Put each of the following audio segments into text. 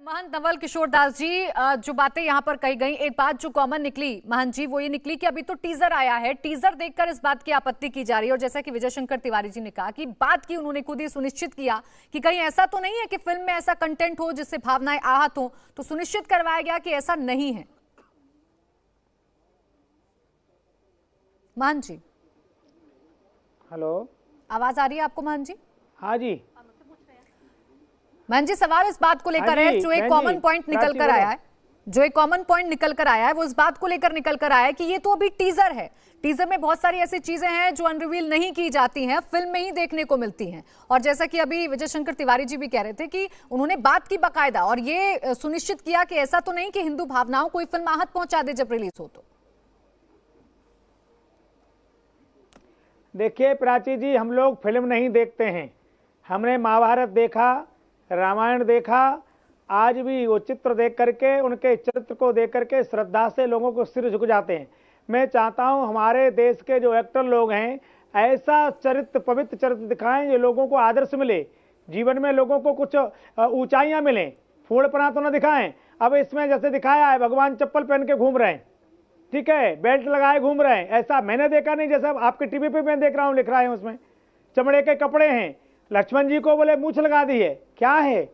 महंत नवल किशोर दास जी, जो बातें यहाँ पर कही गई, एक बात जो कॉमन निकली महंत जी वो ये निकली कि अभी तो टीजर आया है, टीजर देखकर इस बात की आपत्ति की जा रही है। और जैसा कि विजय शंकर तिवारी जी ने कहा कि बात की उन्होंने खुद ही सुनिश्चित किया कि कहीं ऐसा तो नहीं है कि फिल्म में ऐसा कंटेंट हो जिससे भावनाएं आहत हो, तो सुनिश्चित करवाया गया कि ऐसा नहीं है। महंत जी, हेलो, आवाज आ रही है आपको महंत जी? हाँ जी महंत जी, सवाल इस बात को लेकर है जो एक कॉमन पॉइंट निकल कर आया है, वो इस बात को लेकर निकल कर आया है कि ये तो अभी टीजर है, टीजर में बहुत सारी ऐसी चीजें हैं जो अनरिवील नहीं की जाती हैं, फिल्म में ही देखने को मिलती हैं। और जैसा कि अभी विजय शंकर तिवारी जी भी कह रहे थे कि उन्होंने बात की बाकायदा और ये सुनिश्चित किया कि ऐसा तो नहीं कि हिंदू भावनाओं को फिल्म आहत पहुंचा दे जब रिलीज हो। तो देखिए प्राची जी, हम लोग फिल्म नहीं देखते हैं, हमने महाभारत देखा, रामायण देखा, आज भी वो चित्र देख करके, उनके चरित्र को देख करके श्रद्धा से लोगों को सिर झुक जाते हैं। मैं चाहता हूं हमारे देश के जो एक्टर लोग हैं ऐसा चरित्र, पवित्र चरित्र दिखाएं जो लोगों को आदर्श मिले, जीवन में लोगों को कुछ ऊंचाइयां मिलें, फूलपना तो न दिखाएं। अब इसमें जैसे दिखाया है भगवान चप्पल पहन के घूम रहे हैं, ठीक है, बेल्ट लगाए घूम रहे हैं, ऐसा मैंने देखा नहीं। जैसा आपके टीवी पे मैं देख रहा हूं, लिख रहा है उसमें चमड़े के कपड़े हैं, लक्ष्मण जी को बोले मूंछ लगा दी है, क्या है?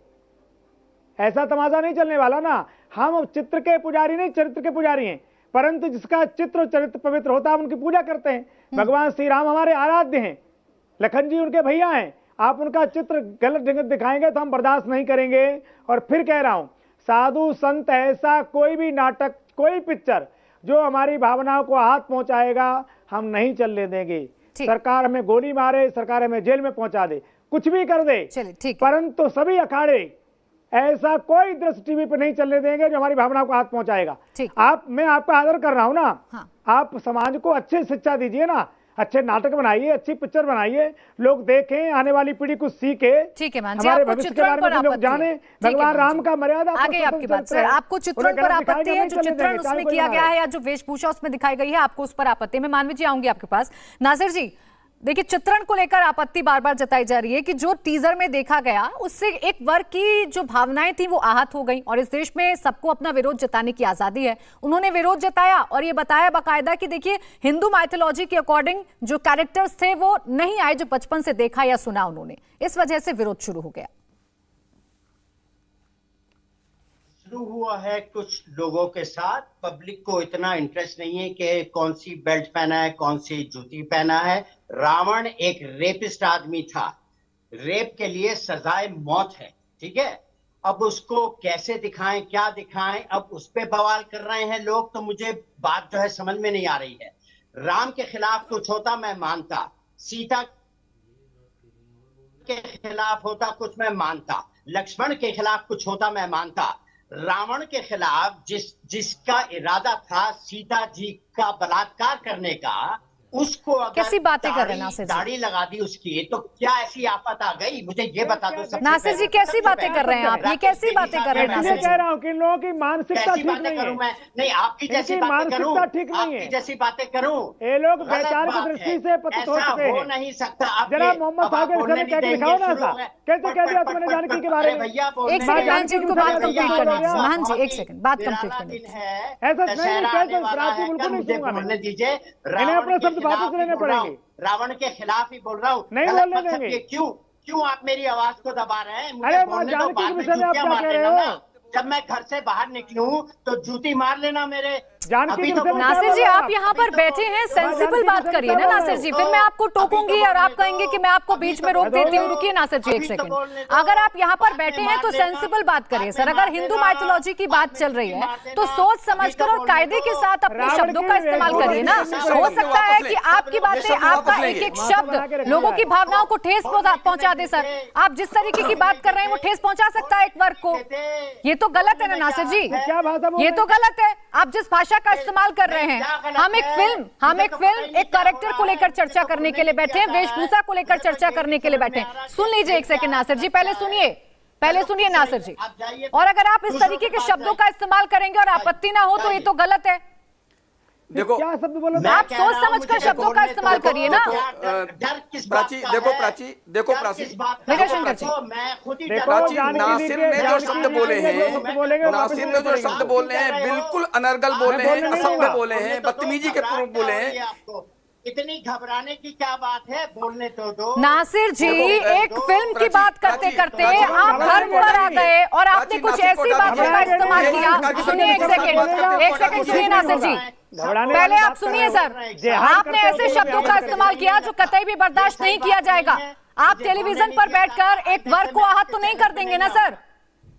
ऐसा तमाशा नहीं चलने वाला ना। हम चित्र के पुजारी नहीं, चरित्र के पुजारी हैं, परंतु जिसका चित्र चरित्र पवित्र होता है उनकी पूजा करते हैं। भगवान श्री राम हमारे आराध्य हैं, लखन जी उनके भैया हैं, आप उनका चित्र गलत जगत दिखाएंगे तो हम बर्दाश्त नहीं करेंगे। और फिर कह रहा हूं, साधु संत ऐसा कोई भी नाटक, कोई पिक्चर जो हमारी भावनाओं को हाथ पहुंचाएगा हम नहीं चलने देंगे। सरकार हमें गोली मारे, सरकार हमें जेल में पहुंचा दे, कुछ भी कर दे, परंतु सभी अखाड़े ऐसा कोई दृश्य टीवी पे नहीं चलने देंगे जो हमारी भावनाओं को हाथ पहुंचाएगा। मैं आपका आदर कर रहा हूं ना। हाँ। आप समाज को अच्छी शिक्षा दीजिए ना, अच्छे नाटक बनाइए, अच्छी पिक्चर बनाइए, लोग देखें, आने वाली पीढ़ी कुछ सीखे, ठीक है, हमारे भविष्य के बारे में लोग जाने, भगवान राम का मर्यादा। आगे आपकी बात सर, आपको चित्रण पर आपत्ति है, जो चित्रण उसमें किया गया है या जो वेशभूषा उसमें दिखाई गई है, आपको उस पर आपत्ति है। मैं मानवी जी आऊंगी आपके पास। नासिर जी, देखिए चित्रण को लेकर आपत्ति बार बार जताई जा रही है कि जो टीजर में देखा गया उससे एक वर्ग की जो भावनाएं थी वो आहत हो गई। और इस देश में सबको अपना विरोध जताने की आजादी है, उन्होंने विरोध जताया और ये बताया बाकायदा कि देखिए हिंदू माइथोलॉजी के अकॉर्डिंग जो कैरेक्टर्स थे वो नहीं आए जो बचपन से देखा या सुना उन्होंने, इस वजह से विरोध शुरू हो गया। शुरू हुआ है कुछ लोगों के साथ, पब्लिक को इतना इंटरेस्ट नहीं है कि कौन सी बेल्ट पहना है, कौन सी जूती पहना है। रावण एक रेपिस्ट आदमी था, रेप के लिए सजाए मौत है, ठीक है। अब उसको कैसे दिखाएं, क्या दिखाएं, अब उस पे बवाल कर रहे हैं लोग, तो मुझे बात जो है समझ में नहीं आ रही है। राम के खिलाफ कुछ होता मैं मानता, सीता के खिलाफ होता कुछ मैं मानता, लक्ष्मण के खिलाफ कुछ होता मैं मानता। रावण के खिलाफ जिसका इरादा था सीता जी का बलात्कार करने का, उसको अगर कैसी बातें कर रहे हैं नासिर जी? दाढ़ी लगा दी उसकी, तो क्या ऐसी आफत आ गई? मुझे ये बता दो। नासिर जी कैसी बातें कर रहे हैं आप, ये कैसी बातें कर रहे हैं नासिर जी? कह रहा हूं कि लोगों की मानसिकता ठीक नहीं है। मैं नहीं आपकी जैसी बातें करूं, ठीक नहीं है, जैसी बातें करूं, ये लोग वैचारिक दृष्टि से पतित हो चुके हैं। हो नहीं सकता। जरा मोहम्मद साकिब से कह के दिखाओ ना, ऐसा कैसे कह दिया तुमने जानकी के बारे में? एक सेकंड महंत जी, उनको बात कंप्लीट करने दीजिए। महंत जी एक सेकंड, बात कंप्लीट करने दीजिए। ऐसा नहीं, कैसे प्राची बिल्कुल नहीं सुनूंगा मैं, दीजिए इन्हें अपने शब्द वापस लेने पड़ेंगे। रावण के खिलाफ ही बोल रहा हूँ, नहीं बोलने देंगे। क्यों आप मेरी आवाज को दबा रहे हैं? अरे जानकी के विषय में आप क्या कह रहे हो? जब मैं घर से बाहर निकलूं तो जूती मार लेना मेरे। जानकी तो नासिर जी आप यहाँ पर बैठे हैं, सेंसिबल बात करिए ना नासिर जी, फिर मैं आपको टोकूंगी और आप कहेंगे कि मैं आपको बीच में रोक देती हूँ। रुकिए नासिर जी एक सेकंड, अगर आप यहाँ पर बैठे हैं तो सेंसिबल बात करिए सर। अगर हिंदू माइथोलॉजी की बात चल रही है तो सोच समझकर और कायदे के साथ अपने शब्दों का इस्तेमाल करिए ना। हो सकता है कि आपकी बातें, आपका एक एक शब्द लोगों की भावनाओं को ठेस पहुंचा दे सर। आप जिस तरीके की बात कर रहे हैं वो ठेस पहुंचा सकता है एक वर्ग को, ये तो गलत है ना नासिर जी, ये तो गलत है। आप जिस भाषा का इस्तेमाल कर रहे हैं, हम एक फिल्म एक कैरेक्टर को लेकर चर्चा करने के लिए बैठे हैं, वेशभूषा को लेकर चर्चा करने के लिए बैठे हैं। सुन लीजिए एक सेकंड नासिर जी, पहले सुनिए नासिर जी। और अगर आप इस तरीके के शब्दों का इस्तेमाल करेंगे और आपत्ति ना हो तो ये तो गलत है। देखो क्या शब्द बोला मैं आप कह सोच रहा हूं, समझकर मुझे शब्दों का बोलने इस्तेमाल तो दो। करिए ना। डर किस बात प्राची, का देखो है? प्राची, देखो डर प्राची। किस बात का विजय है? शंकर जी। तो मैं खुद ही देखो, डरता हूं। प्राची, जानकारी नासिर के- ने जो जानकारी शब्द के बोले लिए जो हैं, शब्द बोलेंगे वो वापस नासिर ने जो बोलेंगे। शब्द बोले हैं बिल्कुल अनर्गल बोले हैं, असभ्य बोले हैं, बदतमीजी के पूर्व बोले हैं। आपको इतनी घबराने की क्या बात है? बोलने तो दो। नासिर जी, देखो, एक फिल्म की बात करते प्राची, करते प्राची, आप प्राची, धर्म पर आ गए और आपने प्राची, कुछ नासिर को ऐसी हटा बातों दीजिए। का इस्तेमाल प्राची, किया। प्राची, सुनिए एक प्राची, सेकंड, एक सेकंड सुनिए नासिर जी। घबराने पहले वाली आप बात सुनिए कर सर, रहे हो। जिहाद आपने करते ऐसे हो, शब्दों का जिहाद इस्तेमाल किया जो कतई भी बर्दाश्त नहीं किया जाएगा। आप टेलीविजन पर बैठकर एक वर्ग को आहत तो नहीं कर देंगे ना सर?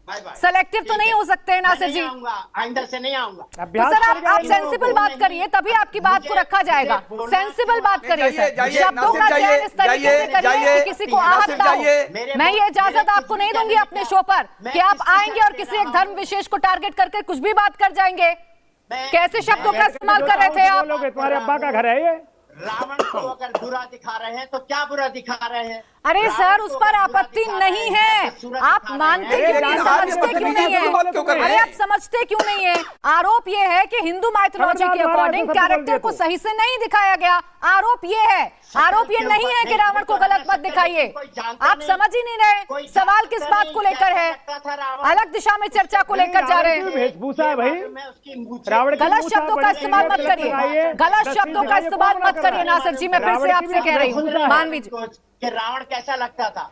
Bye bye. सेलेक्टिव तो नहीं हो सकते हैं नासिर मैं जी। नहीं आऊंगा, आइंदा से नहीं आऊंगा। तो अभ्यास सर करके आप आइए। सेंसिबल बात करिए, तभी आपकी बात को रखा जाएगा। सेंसिबल बात करिए जाइए, सर, जाइए, शब्दों का नासिर चयन जाइए, इस तरीके से जाइए, करिए जाइए, कि किसी को आहत नासिर ना हो। जाइए। मैं ये इजाजत आपको नहीं दूंगी अपने शो पर कि आप आएंगे और किसी एक धर्म विशेष को टारगेट करके कुछ भी बात कर जाएंगे। कैसे शब्दों का इस्तेमाल कर रहे थे आप? बोलोगे, तुम्हारे अब्बा का घर है ये? रावण को अगर बुरा दिखा रहे हैं तो क्या बुरा दिखा रहे हैं? अरे रावण सर को उस अगर पर बुरा आपत्ति दिखा रहे नहीं हैं है, तो सूरज आप दिखा रहे मानते हैं। क्यों नहीं, लेकिन समझते आप क्यों नहीं है? बात क्यों कर रहे अरे हैं? आप समझते क्यों नहीं है? आरोप ये है कि हिंदू माइथोलॉजी के अकॉर्डिंग कैरेक्टर को सही से नहीं दिखाया गया। आरोप ये है, आरोप ये नहीं है कि रावण को गलत मत दिखाइए। आप समझ ही नहीं रहे सवाल किस बात को लेकर है, अलग दिशा में चर्चा को लेकर जा रहे हैं। वेशभूषा है भाई। रावण गलत शब्दों का इस्तेमाल मत करिए, गलत शब्दों का इस्तेमाल मत करिए नासिर जी। मैं फिर से आपसे कह रही हूँ मानवी जी। कि रावण कैसा लगता था?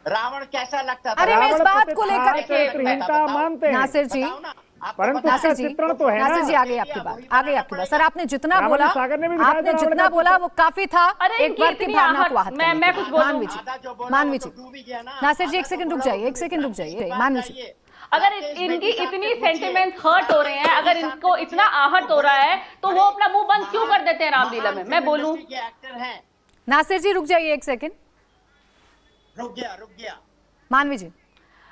रावण कैसा लगता था? अरे मैं इस बात को लेकर चरित्रहीनता मानते हैं। नासिर जी, बताओ ना, आपको परंतु बताओ। नासिर उसका जी, चित्रण तो है ना। नासिर जी आगे आपकी बात। सर आपने जितना रावण बोला, सागर ने भी दिखाया आपने था रावण जितना का बोला वो काफी था अरे एक इनकी वर्ग की इतनी भावना को आहट- आहत मैं करने कुछ के लिए। बोलूं। मानवी आधा जो जी, बोला मानवी वो जी, तो डूब ही गया ना। नासिर जी एक आधा सेकंड जो रुक बोला जाइए, वो एक सेकंड रुक जाइए। बात मानवी जी, चाहिए। अगर बातें इनकी मेरे साथ इतनी पूछिए। सेंटिमेंट्स हर्ट हो रहे हैं, अगर इनको इतना आहट हो रहा है तो वो अपना मुंह बंद क्यों कर देते हैं रामलीला में? मैं बोलूं एक्टर हैं। नासिर जी रुक जाइए एक सेकंड। रुक गया। मानवी जी,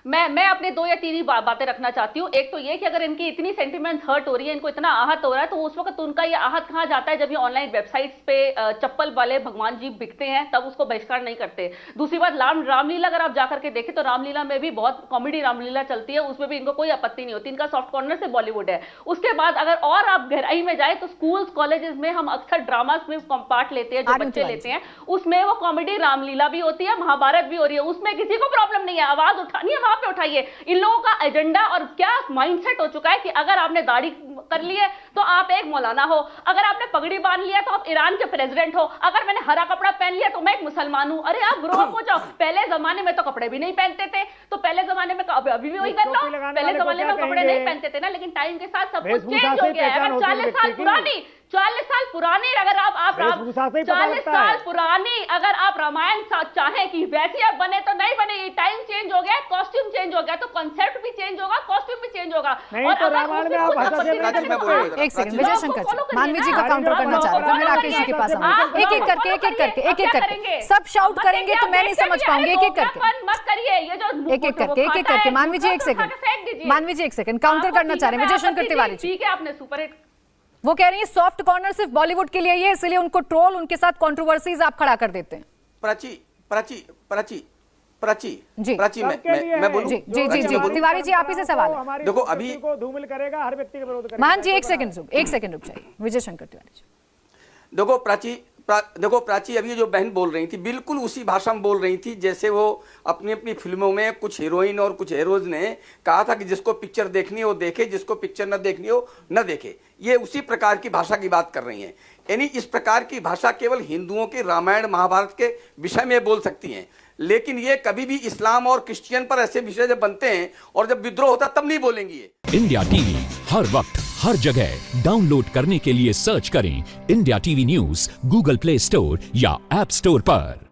मैं अपने 2 या 3 ही बातें रखना चाहती हूँ। एक तो ये कि अगर इनकी इतनी सेंटिमेंट्स हर्ट हो रही है, इनको इतना आहत हो रहा है, तो उस वक्त उनका ये आहत कहाँ जाता है जब ये ऑनलाइन वेबसाइट्स पे चप्पल वाले भगवान जी बिकते हैं, तब उसको बहिष्कार नहीं करते। दूसरी बात, रामलीला अगर आप जाकर के देखें तो रामलीला में भी बहुत कॉमेडी रामलीला चलती है, उसमें भी इनको कोई आपत्ति नहीं होती। इनका सॉफ्ट कॉर्नर से बॉलीवुड है। उसके बाद अगर और आप गहराई में जाए तो स्कूल्स कॉलेजेस में हम अक्सर ड्रामास में पार्ट लेते हैं, जो आर्यन बच्चे तिवारी लेते हैं, उसमें वो कॉमेडी रामलीला भी होती है, महाभारत भी हो रही है, उसमें किसी को प्रॉब्लम नहीं है। आवाज उठानी है वहां पे उठाइए। इन लोगों का एजेंडा और क्या माइंडसेट हो चुका है कि अगर आपने दाढ़ी कर ली है तो आप एक मौलाना हो, अगर आपने पगड़ी बांध लिया तो आप ईरान के प्रेसिडेंट हो, अगर मैंने हरा कपड़ा पहन लिया तो मैं एक मुसलमान हूं। अरे आप ग्रो अप हो जाओ। पहले जमाने में तो कपड़े भी नहीं पहनते थे, तो पहले जमाने में अभी भी वही कर लो। टोपी लगाने पहले वाले को जमाने क्या में कपड़े कहेंगे? नहीं पहनते थे ना, लेकिन टाइम के साथ सब कुछ वेशभूषा चेंज से हो गया है। पहचान अगर होती है 40 साल व्यक्ति की। पुरानी 40 साल पुरानी अगर आप वेशभूषा से ही पता 40 लगता है। साल पुरानी अगर आप रामायण चाहें कि वैसी अब बने तो नहीं बने। टाइम चेंज हो गया, कॉस्ट्यूम चेंज हो गया, तो कॉन्सेप्ट भी चेंज होगा, कॉस्ट्यूम भी चेंज होगा। नहीं और तो अगर रामायण में उसमें आप कुछ भाषा से आपत्ति प्राची, नहीं मैं है, बोल रहा हूं। एक सेकंड आप विजय उसको शंकर follow जी, करिए मानवी जी ना। का काउंटर आप करना follow चाह रहे थे, फिर करिए। राकेश जी के पास आप आऊंगी। एक एक follow करके करिए। एक एक करके सब शाउट मत करेंगे तो मैं नहीं देखिए, समझ पाऊंगी। एक एक करके मत करिए। ये जो एक एक करके मानवी जी एक सेकंड, मानवी जी एक सेकंड काउंटर करना चाह रहे हैं विजय शंकर तिवारी जी। ठीक है, आपने सुपर हिट। वो कह रही है सॉफ्ट कॉर्नर सिर्फ बॉलीवुड के लिए ही है, इसलिए उनको ट्रोल, उनके साथ कंट्रोवर्सीज आप खड़ा कर देते हैं। प्राची जी। प्राची मैं बोलूं? जी, जी, प्राची, जी, मैं बोलूं? तिवारी जी, आप ही से सवाल है। देखो, अभी- को धूमिल करेगा, हर व्यक्ति का विरोध करेगा। मान जी एक सेकंड रुक जाइए विजय शंकर तिवारी जी। देखो प्राची अभी जो बहन बोल रही थी बिल्कुल उसी भाषा में बोल रही थी जैसे वो अपनी अपनी फिल्मों में कुछ हीरोइन और कुछ हीरोज ने कहा था कि जिसको पिक्चर देखनी हो देखे, जिसको पिक्चर न देखनी हो न देखे। ये उसी प्रकार की भाषा की बात कर रही हैं। यानी इस प्रकार की भाषा केवल हिंदुओं के रामायण महाभारत के विषय में बोल सकती हैं, लेकिन ये कभी भी इस्लाम और क्रिश्चियन पर ऐसे विषय जब बनते हैं और जब विद्रोह होता तब नहीं बोलेंगी ये। इंडिया टीवी हर वक्त हर जगह डाउनलोड करने के लिए सर्च करें India TV news Google play store या ऐप स्टोर पर।